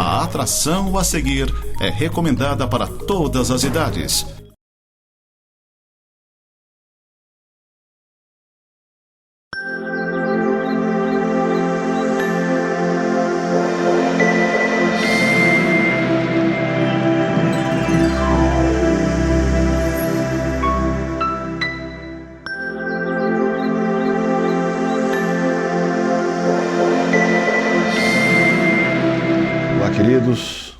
A atração a seguir é recomendada para todas as idades. Queridos,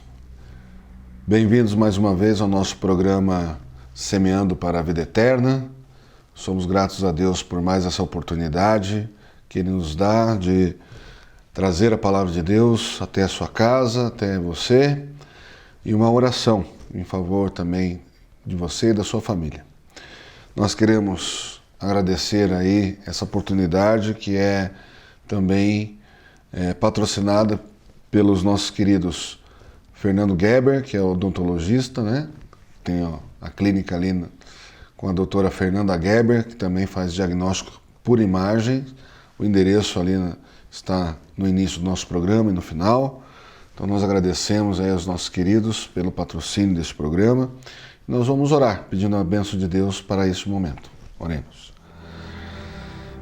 bem-vindos mais uma vez ao nosso programa Semeando para a Vida Eterna. Somos gratos a Deus por mais essa oportunidade que Ele nos dá de trazer a Palavra de Deus até a sua casa, até você, e uma oração em favor também de você e da sua família. Nós queremos agradecer aí essa oportunidade que é também patrocinada pelos nossos queridos Fernando Geber, que é odontologista, né? Tem a clínica ali com a doutora Fernanda Geber, que também faz diagnóstico por imagem. O endereço ali está no início do nosso programa e no final. Então nós agradecemos aí aos nossos queridos pelo patrocínio desse programa. Nós vamos orar, pedindo a bênção de Deus para este momento. Oremos.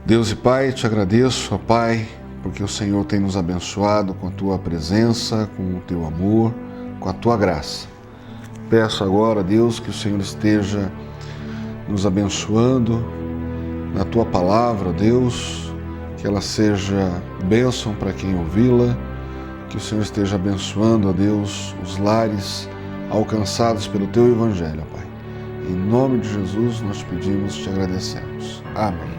Deus e Pai, te agradeço, ó Pai, porque o Senhor tem nos abençoado com a Tua presença, com o Teu amor, com a Tua graça. Peço agora, Deus, que o Senhor esteja nos abençoando na Tua palavra, Deus, que ela seja bênção para quem ouvi-la, que o Senhor esteja abençoando, ó Deus, os lares alcançados pelo Teu Evangelho, ó Pai. Em nome de Jesus nós te pedimos e te agradecemos. Amém.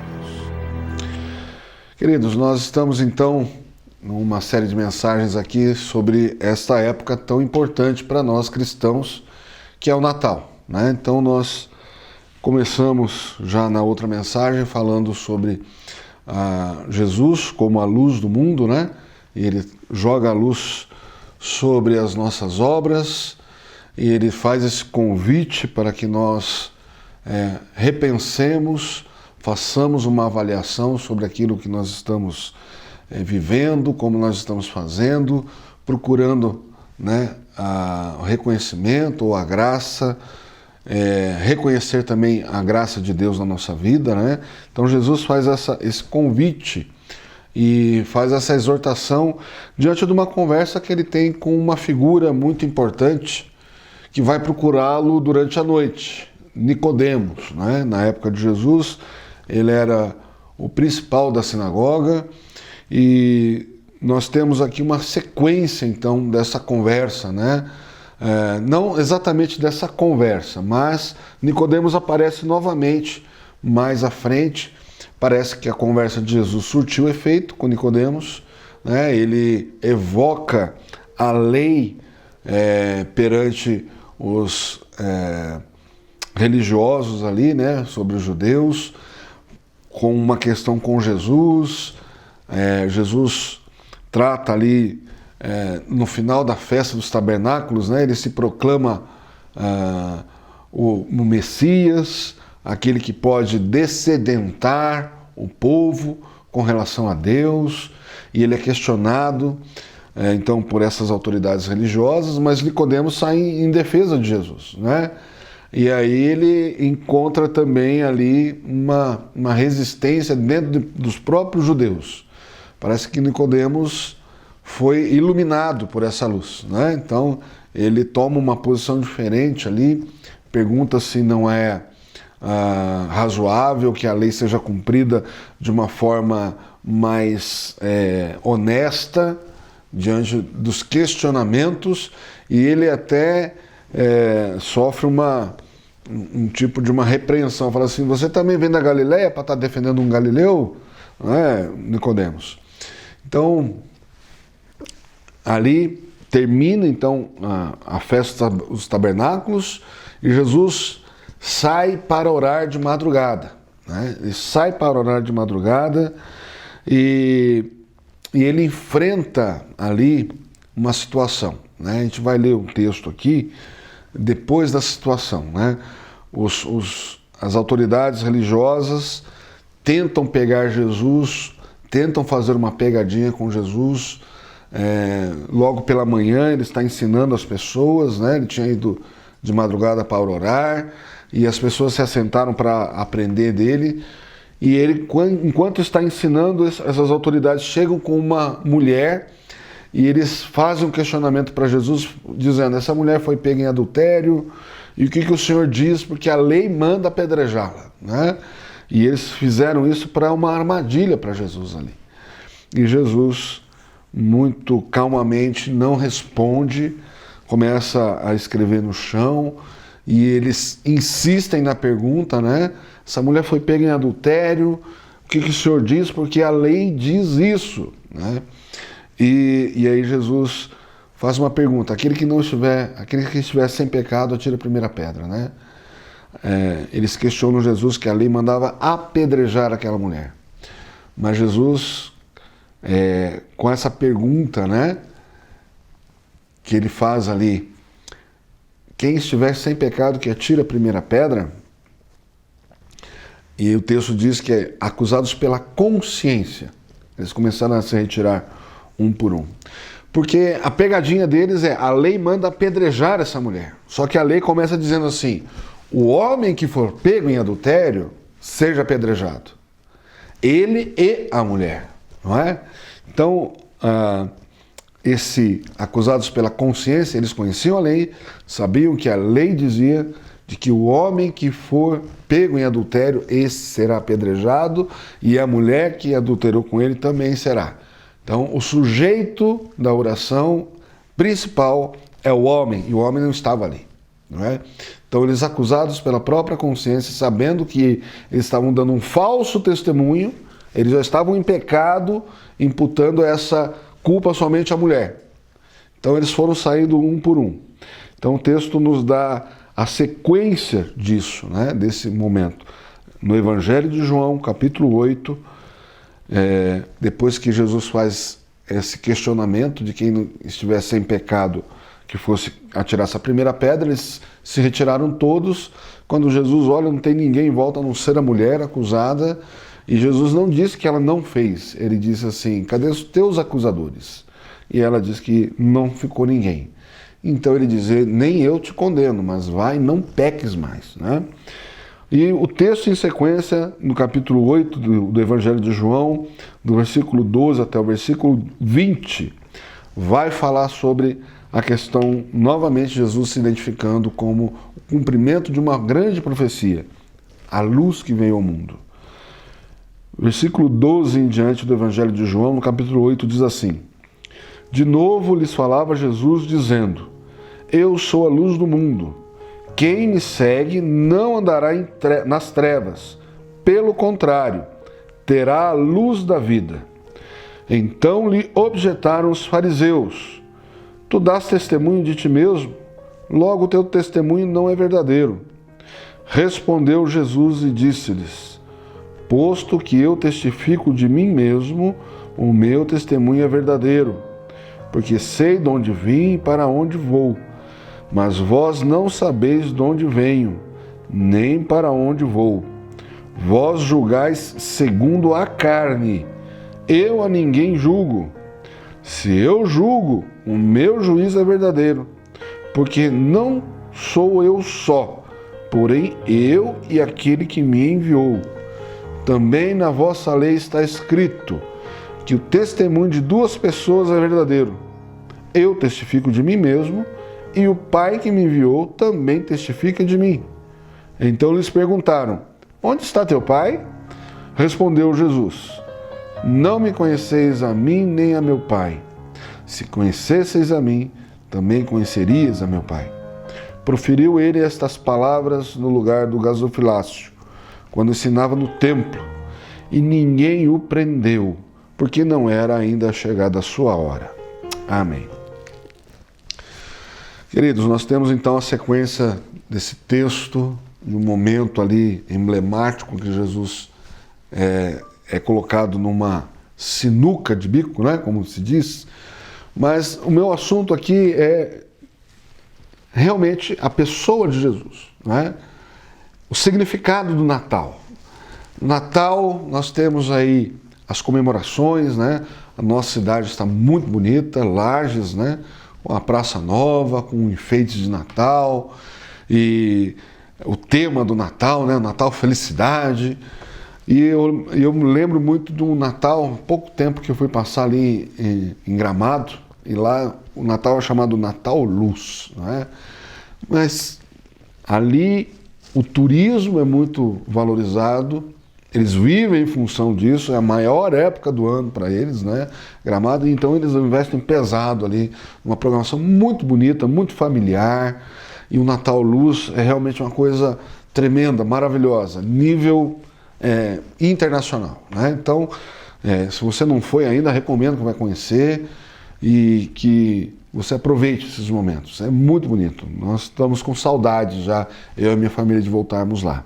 Queridos, nós estamos então numa série de mensagens aqui sobre esta época tão importante para nós cristãos, que é o Natal, né? Então nós começamos já na outra mensagem falando sobre Jesus como a luz do mundo, né? E Ele joga a luz sobre as nossas obras e Ele faz esse convite para que nós repensemos, façamos uma avaliação sobre aquilo que nós estamos vivendo, como nós estamos fazendo, procurando, né, o reconhecimento ou a graça, reconhecer também a graça de Deus na nossa vida, né? Então Jesus faz esse convite e faz essa exortação diante de uma conversa que ele tem com uma figura muito importante que vai procurá-lo durante a noite, Nicodemos, né? Na época de Jesus, ele era o principal da sinagoga e nós temos aqui uma sequência, então, dessa conversa, né? Não exatamente dessa conversa, mas Nicodemos aparece novamente mais à frente. Parece que a conversa de Jesus surtiu efeito com Nicodemos, né? Ele evoca a lei perante os religiosos ali, né? Sobre os judeus, com uma questão com Jesus. Jesus trata ali, no final da festa dos tabernáculos, né, ele se proclama o Messias, aquele que pode dessedentar o povo com relação a Deus, e ele é questionado, então, por essas autoridades religiosas, mas Nicodemos sai em defesa de Jesus, né? E aí ele encontra também ali uma resistência dentro dos próprios judeus. Parece que Nicodemos foi iluminado por essa luz, né? Então ele toma uma posição diferente ali, pergunta se não é razoável que a lei seja cumprida de uma forma mais honesta diante dos questionamentos, e ele até sofre um tipo de uma repreensão, fala assim: você também vem da Galileia para estar defendendo um galileu? Não é, Nicodemos? Então, ali termina então a festa dos tabernáculos e Jesus sai para orar de madrugada, né? Ele sai para orar de madrugada e ele enfrenta ali uma situação, né? A gente vai ler o texto aqui depois da situação, né? As autoridades religiosas tentam pegar Jesus, tentam fazer uma pegadinha com Jesus, logo pela manhã ele está ensinando as pessoas, né? Ele tinha ido de madrugada para orar e as pessoas se assentaram para aprender dele. E ele, enquanto está ensinando, essas autoridades chegam com uma mulher e eles fazem um questionamento para Jesus, dizendo: essa mulher foi pega em adultério, e o que o Senhor diz? Porque a lei manda apedrejá-la, né? E eles fizeram isso para uma armadilha para Jesus ali. E Jesus, muito calmamente, não responde, começa a escrever no chão, e eles insistem na pergunta, né? Essa mulher foi pega em adultério, o que o Senhor diz? Porque a lei diz isso, né? E aí Jesus faz uma pergunta: aquele que estiver sem pecado, atira a primeira pedra, né? Eles questionam Jesus que a lei mandava apedrejar aquela mulher. Mas Jesus, com essa pergunta, né, que ele faz ali, quem estiver sem pecado que atire a primeira pedra, e o texto diz que acusados pela consciência, eles começaram a se retirar um por um. Porque a pegadinha deles a lei manda apedrejar essa mulher. Só que a lei começa dizendo assim: o homem que for pego em adultério, seja apedrejado. Ele e a mulher, não é? Então, acusados pela consciência, eles conheciam a lei, sabiam que a lei dizia de que o homem que for pego em adultério, esse será apedrejado, e a mulher que adulterou com ele também será. Então, o sujeito da oração principal é o homem, e o homem não estava ali, não é? Então, eles acusados pela própria consciência, sabendo que eles estavam dando um falso testemunho, eles já estavam em pecado, imputando essa culpa somente à mulher. Então, eles foram saindo um por um. Então, o texto nos dá a sequência disso, né, desse momento. No Evangelho de João, capítulo 8, depois que Jesus faz esse questionamento de quem estivesse sem pecado, que fosse atirar essa primeira pedra, eles se retiraram todos. Quando Jesus olha, não tem ninguém em volta, a não ser a mulher acusada, e Jesus não disse que ela não fez, ele disse assim: cadê os teus acusadores? E ela disse que não ficou ninguém. Então ele diz: nem eu te condeno, mas vai, não peques mais, né? E o texto em sequência, no capítulo 8 do Evangelho de João, do versículo 12 até o versículo 20, vai falar sobre a questão, novamente, Jesus se identificando como o cumprimento de uma grande profecia, a luz que veio ao mundo. Versículo 12 em diante do Evangelho de João, no capítulo 8, diz assim: de novo lhes falava Jesus, dizendo: eu sou a luz do mundo. Quem me segue não andará nas trevas, pelo contrário, terá a luz da vida. Então lhe objetaram os fariseus: tu dás testemunho de ti mesmo, logo o teu testemunho não é verdadeiro. Respondeu Jesus e disse-lhes: posto que eu testifico de mim mesmo, o meu testemunho é verdadeiro, porque sei de onde vim e para onde vou. Mas vós não sabeis de onde venho, nem para onde vou. Vós julgais segundo a carne, eu a ninguém julgo. Se eu julgo, o meu juízo é verdadeiro, porque não sou eu só, porém eu e aquele que me enviou. Também na vossa lei está escrito que o testemunho de duas pessoas é verdadeiro. Eu testifico de mim mesmo, e o Pai que me enviou também testifica de mim. Então lhes perguntaram: onde está teu Pai? Respondeu Jesus: não me conheceis a mim nem a meu Pai. Se conhecesseis a mim, também conhecerias a meu Pai. Proferiu ele estas palavras no lugar do gasofilácio, quando ensinava no templo, e ninguém o prendeu, porque não era ainda chegada a sua hora. Amém. Queridos, nós temos então a sequência desse texto, no momento ali emblemático que Jesus é colocado numa sinuca de bico, né, como se diz. Mas o meu assunto aqui é realmente a pessoa de Jesus, né? O significado do Natal. No Natal nós temos aí as comemorações, né? A nossa cidade está muito bonita, Lages, né? Com a Praça Nova, com enfeites de Natal e o tema do Natal, né? Natal Felicidade. E eu me lembro muito de um Natal, pouco tempo que eu fui passar ali em Gramado, e lá o Natal é chamado Natal Luz, né? Mas ali o turismo é muito valorizado, eles vivem em função disso, é a maior época do ano para eles, né? Gramado, então eles investem pesado ali, uma programação muito bonita, muito familiar, e o Natal Luz é realmente uma coisa tremenda, maravilhosa, nível internacional, né? Então, se você não foi ainda, recomendo que vai conhecer e que você aproveite esses momentos. É muito bonito. Nós estamos com saudade já, eu e a minha família, de voltarmos lá.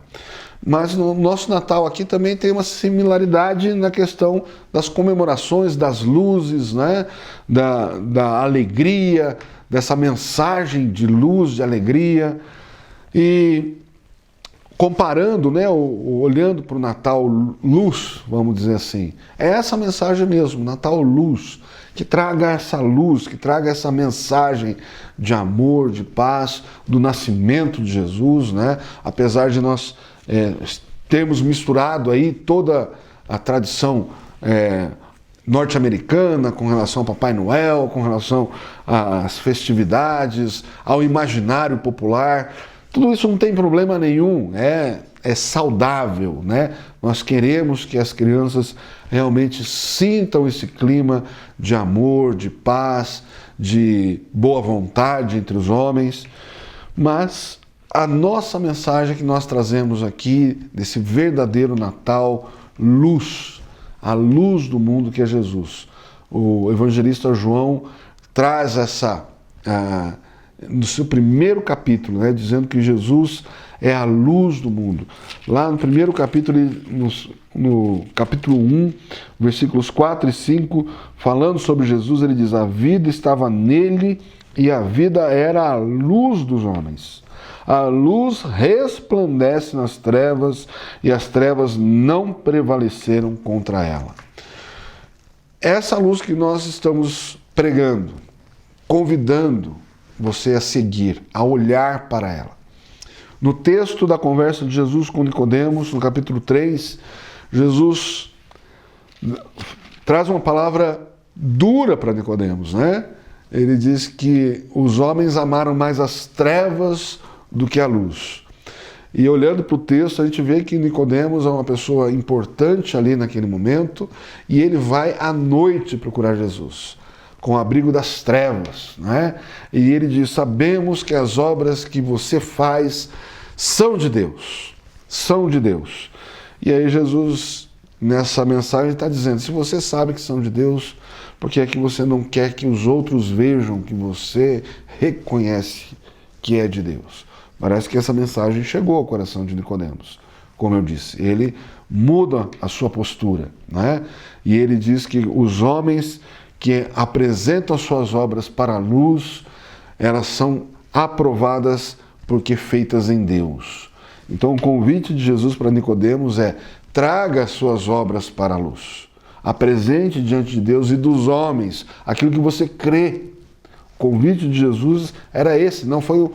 Mas no nosso Natal aqui também tem uma similaridade na questão das comemorações, das luzes, né? da alegria, dessa mensagem de luz, de alegria. E comparando, né, olhando para o Natal Luz, vamos dizer assim, é essa mensagem mesmo, Natal Luz, que traga essa luz, que traga essa mensagem de amor, de paz, do nascimento de Jesus, né? Apesar de nós termos misturado aí toda a tradição norte-americana com relação ao Papai Noel, com relação às festividades, ao imaginário popular. Tudo isso não tem problema nenhum, é saudável, né? Nós queremos que as crianças realmente sintam esse clima de amor, de paz, de boa vontade entre os homens, mas a nossa mensagem que nós trazemos aqui, desse verdadeiro Natal, luz, a luz do mundo que é Jesus. O evangelista João traz no seu primeiro capítulo, né, dizendo que Jesus é a luz do mundo. Lá no primeiro capítulo, no capítulo 1, versículos 4 e 5, falando sobre Jesus, ele diz: a vida estava nele e a vida era a luz dos homens. A luz resplandece nas trevas e as trevas não prevaleceram contra ela. Essa luz que nós estamos pregando, convidando você a seguir, a olhar para ela. No texto da conversa de Jesus com Nicodemos, no capítulo 3, Jesus traz uma palavra dura para Nicodemos, né? Ele diz que os homens amaram mais as trevas do que a luz. E olhando para o texto, a gente vê que Nicodemos é uma pessoa importante ali naquele momento, e ele vai à noite procurar Jesus, com o abrigo das trevas, né? E ele diz: sabemos que as obras que você faz são de Deus, são de Deus. E aí Jesus, nessa mensagem, está dizendo: se você sabe que são de Deus, por que é que você não quer que os outros vejam que você reconhece que é de Deus? Parece que essa mensagem chegou ao coração de Nicodemos. Como eu disse, ele muda a sua postura, né? E ele diz que os homens que apresentam as suas obras para a luz, elas são aprovadas porque feitas em Deus. Então o convite de Jesus para Nicodemos é: traga as suas obras para a luz. Apresente diante de Deus e dos homens aquilo que você crê. O convite de Jesus era esse, não foi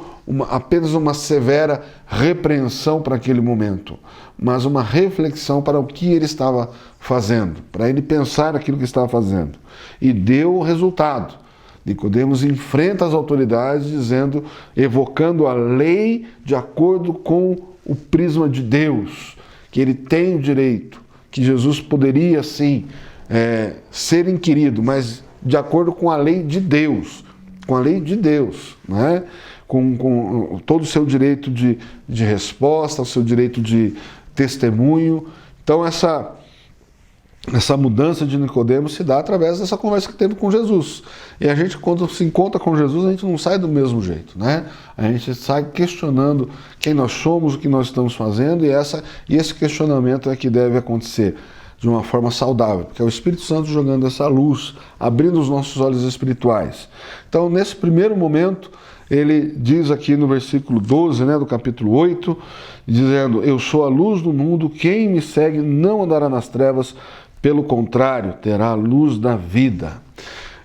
apenas uma severa repreensão para aquele momento, mas uma reflexão para o que ele estava fazendo, para ele pensar aquilo que estava fazendo. E deu o resultado. Nicodemos enfrenta as autoridades dizendo, evocando a lei de acordo com o prisma de Deus, que ele tem o direito, que Jesus poderia sim ser inquirido, mas de acordo com a lei de Deus, né? Com todo o seu direito de resposta, o seu direito de testemunho. Então essa mudança de Nicodemos se dá através dessa conversa que teve com Jesus. E a gente, quando se encontra com Jesus, a gente não sai do mesmo jeito, né? A gente sai questionando quem nós somos, o que nós estamos fazendo, e esse questionamento é que deve acontecer de uma forma saudável, porque é o Espírito Santo jogando essa luz, abrindo os nossos olhos espirituais. Então, nesse primeiro momento, ele diz aqui no versículo 12, né, do capítulo 8, dizendo: eu sou a luz do mundo, quem me segue não andará nas trevas, pelo contrário, terá a luz da vida.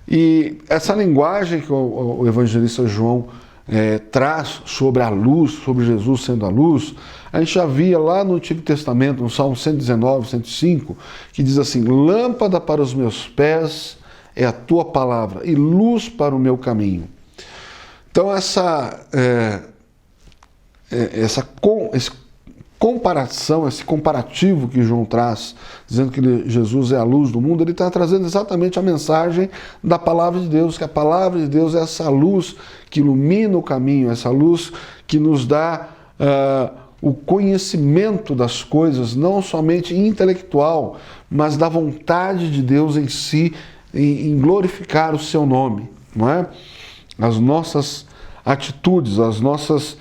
E essa linguagem que o evangelista João traz sobre a luz, sobre Jesus sendo a luz, a gente já via lá no Antigo Testamento, no Salmo 119, 105, que diz assim: lâmpada para os meus pés é a tua palavra e luz para o meu caminho. Então esse comparação, esse comparativo que João traz, dizendo que Jesus é a luz do mundo, ele está trazendo exatamente a mensagem da palavra de Deus, que a palavra de Deus é essa luz que ilumina o caminho, essa luz que nos dá o conhecimento das coisas, não somente intelectual, mas da vontade de Deus em si, em glorificar o seu nome, não é? As nossas atitudes, as nossas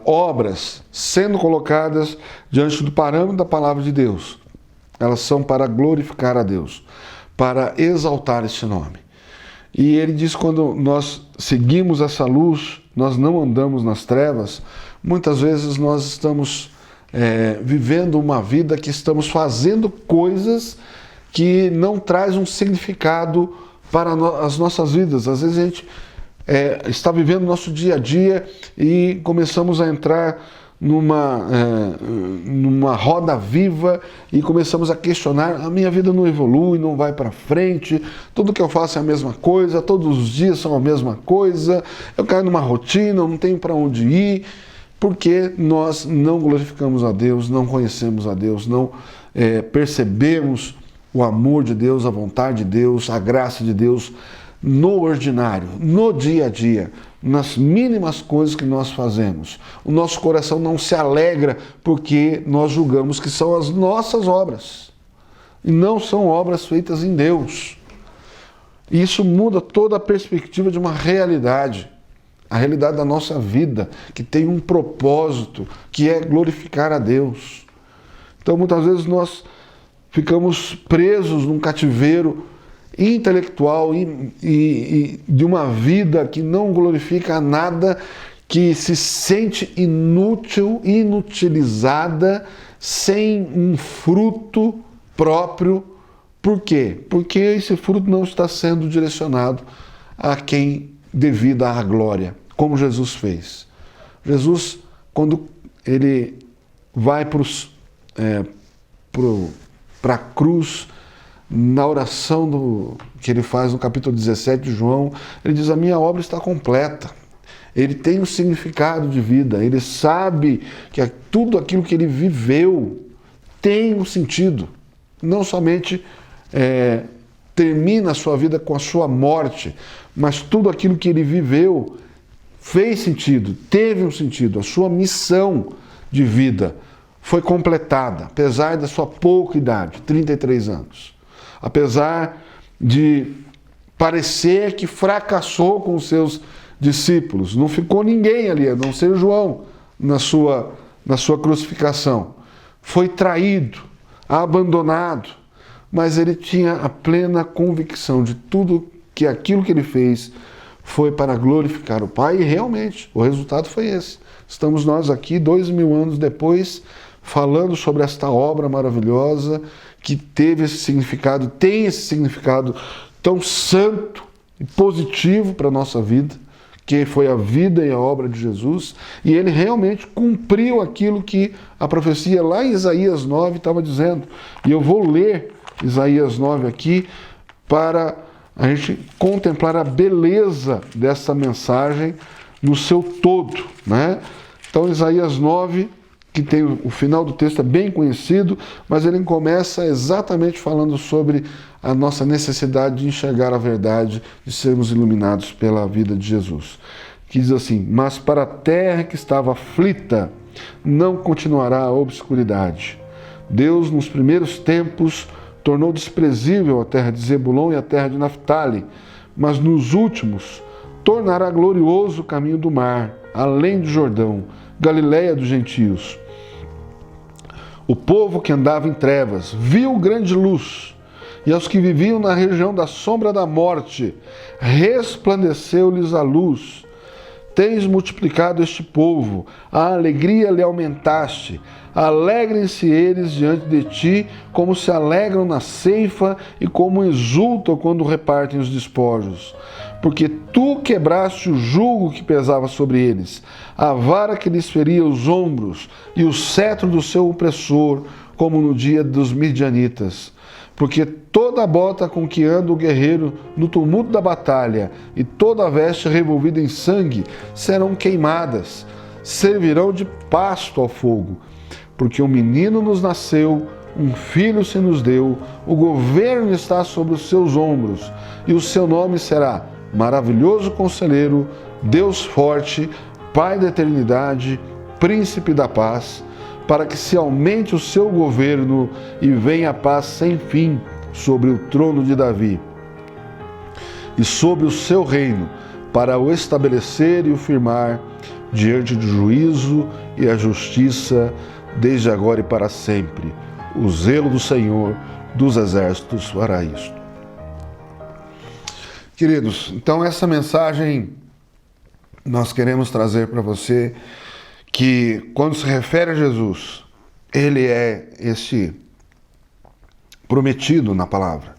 obras sendo colocadas diante do parâmetro da palavra de Deus, elas são para glorificar a Deus, para exaltar esse nome. E ele diz: quando nós seguimos essa luz, nós não andamos nas trevas. Muitas vezes nós estamos vivendo uma vida que estamos fazendo coisas que não traz um significado para as nossas vidas. Às vezes a gente está vivendo o nosso dia a dia e começamos a entrar numa roda viva e começamos a questionar: a minha vida não evolui, não vai para frente, tudo que eu faço é a mesma coisa, todos os dias são a mesma coisa, eu caio numa rotina, não tenho para onde ir, porque nós não glorificamos a Deus, não conhecemos a Deus, não percebemos o amor de Deus, a vontade de Deus, a graça de Deus no ordinário, no dia a dia, nas mínimas coisas que nós fazemos. O nosso coração não se alegra porque nós julgamos que são as nossas obras e não são obras feitas em Deus. E isso muda toda a perspectiva de uma realidade, a realidade da nossa vida, que tem um propósito, que é glorificar a Deus. Então muitas vezes nós ficamos presos num cativeiro intelectual e de uma vida que não glorifica nada, que se sente inútil, inutilizada, sem um fruto próprio. Por quê? Porque esse fruto não está sendo direcionado a quem devida à glória, como Jesus fez. Jesus, quando ele vai para a cruz, na oração que ele faz no capítulo 17 de João, ele diz: a minha obra está completa. Ele tem um significado de vida, ele sabe que tudo aquilo que ele viveu tem um sentido. Não somente termina a sua vida com a sua morte, mas tudo aquilo que ele viveu fez sentido, teve um sentido. A sua missão de vida foi completada, apesar da sua pouca idade, 33 anos. Apesar de parecer que fracassou com os seus discípulos, não ficou ninguém ali, a não ser João, na sua crucificação. Foi traído, abandonado, mas ele tinha a plena convicção de tudo que aquilo que ele fez foi para glorificar o Pai, e realmente o resultado foi esse. Estamos nós aqui 2000 anos depois, falando sobre esta obra maravilhosa que teve esse significado, tem esse significado tão santo e positivo para a nossa vida, que foi a vida e a obra de Jesus, e ele realmente cumpriu aquilo que a profecia lá em Isaías 9 estava dizendo. E eu vou ler Isaías 9 aqui para a gente contemplar a beleza dessa mensagem no seu todo, né? Então Isaías 9, que tem o final do texto é bem conhecido, mas ele começa exatamente falando sobre a nossa necessidade de enxergar a verdade, de sermos iluminados pela vida de Jesus. Que diz assim: mas para a terra que estava aflita, não continuará a obscuridade. Deus, nos primeiros tempos, tornou desprezível a terra de Zebulon e a terra de Naftali, mas nos últimos tornará glorioso o caminho do mar, além do Jordão, Galileia dos gentios. O povo que andava em trevas viu grande luz, e aos que viviam na região da sombra da morte resplandeceu-lhes a luz. tens multiplicado este povo, a alegria lhe aumentaste. Alegrem-se eles diante de ti, como se alegram na ceifa e como exultam quando repartem os despojos. Porque tu quebraste o jugo que pesava sobre eles, a vara que lhes feria os ombros e o cetro do seu opressor, como no dia dos midianitas. Porque toda a bota com que anda o guerreiro no tumulto da batalha e toda a veste revolvida em sangue serão queimadas, servirão de pasto ao fogo. Porque um menino nos nasceu, um filho se nos deu, o governo está sobre os seus ombros, e o seu nome será Maravilhoso Conselheiro, Deus Forte, Pai da Eternidade, Príncipe da Paz, para que se aumente o seu governo e venha a paz sem fim sobre o trono de Davi e sobre o seu reino, para o estabelecer e o firmar diante do juízo e a justiça, desde agora e para sempre. O zelo do Senhor dos Exércitos fará isto. Queridos, então essa mensagem nós queremos trazer para você que quando se refere a Jesus, ele é esse prometido na palavra,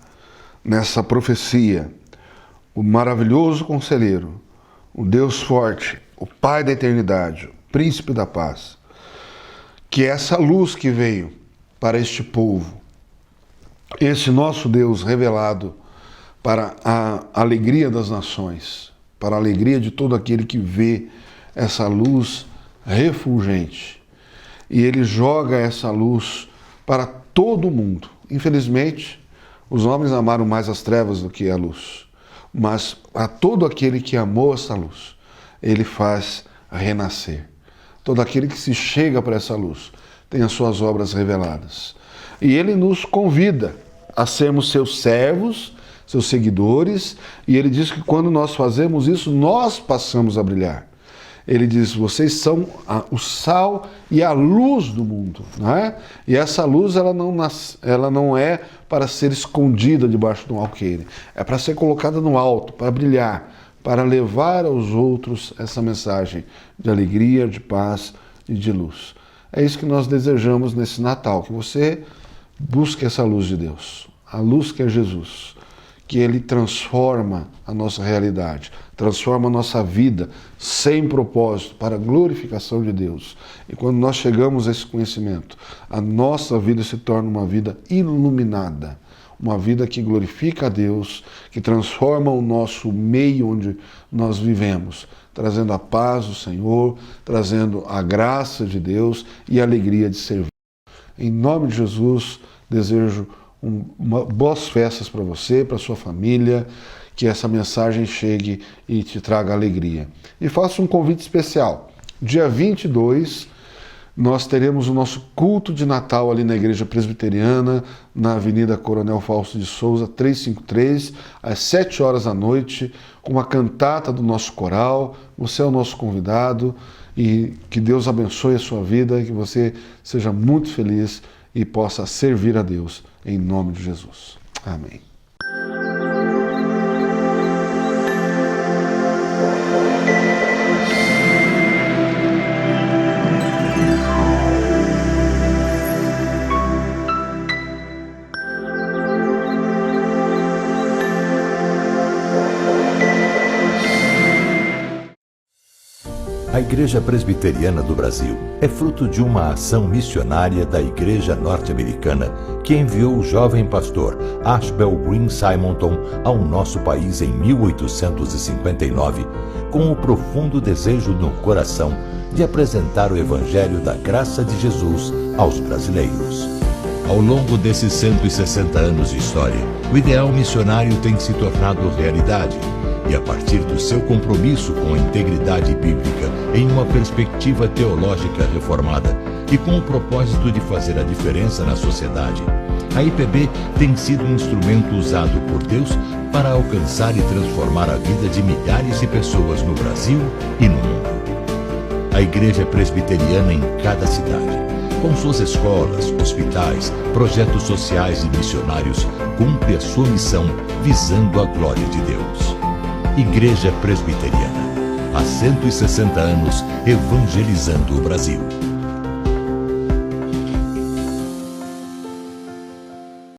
nessa profecia, o maravilhoso conselheiro, o Deus forte, o Pai da eternidade, o Príncipe da paz, que é essa luz que veio para este povo, esse nosso Deus revelado para a alegria das nações, para a alegria de todo aquele que vê essa luz refulgente. E ele joga essa luz para todo mundo. Infelizmente, os homens amaram mais as trevas do que a luz. Mas a todo aquele que amou essa luz, ele faz renascer. Todo aquele que se chega para essa luz tem as suas obras reveladas. E ele nos convida a sermos seus servos, seus seguidores, e ele diz que quando nós fazemos isso, nós passamos a brilhar. Ele diz, vocês são o sal e a luz do mundo, não é? E essa luz, ela não é para ser escondida debaixo de um alqueire, é para ser colocada no alto, para brilhar, para levar aos outros essa mensagem de alegria, de paz e de luz. É isso que nós desejamos nesse Natal, que você busque essa luz de Deus, a luz que é Jesus, que ele transforma a nossa realidade, transforma a nossa vida sem propósito, para a glorificação de Deus. E quando nós chegamos a esse conhecimento, a nossa vida se torna uma vida iluminada, uma vida que glorifica a Deus, que transforma o nosso meio onde nós vivemos, trazendo a paz do Senhor, trazendo a graça de Deus e a alegria de servir. Em nome de Jesus, desejo boas festas para você, para sua família, que essa mensagem chegue e te traga alegria. E faço um convite especial. Dia 22, nós teremos o nosso culto de Natal ali na Igreja Presbiteriana, na Avenida Coronel Fausto de Souza, 353, às 7 horas da noite, com uma cantata do nosso coral. Você é o nosso convidado e que Deus abençoe a sua vida e que você seja muito feliz e possa servir a Deus, em nome de Jesus. Amém. A Igreja Presbiteriana do Brasil é fruto de uma ação missionária da Igreja Norte-Americana que enviou o jovem pastor Ashbel Green Simonton ao nosso país em 1859, com o profundo desejo no coração de apresentar o Evangelho da graça de Jesus aos brasileiros. Ao longo desses 160 anos de história, o ideal missionário tem se tornado realidade. E a partir do seu compromisso com a integridade bíblica em uma perspectiva teológica reformada e com o propósito de fazer a diferença na sociedade, a IPB tem sido um instrumento usado por Deus para alcançar e transformar a vida de milhares de pessoas no Brasil e no mundo. A Igreja Presbiteriana em cada cidade, com suas escolas, hospitais, projetos sociais e missionários, cumpre a sua missão visando a glória de Deus. Igreja Presbiteriana, há 160 anos, evangelizando o Brasil.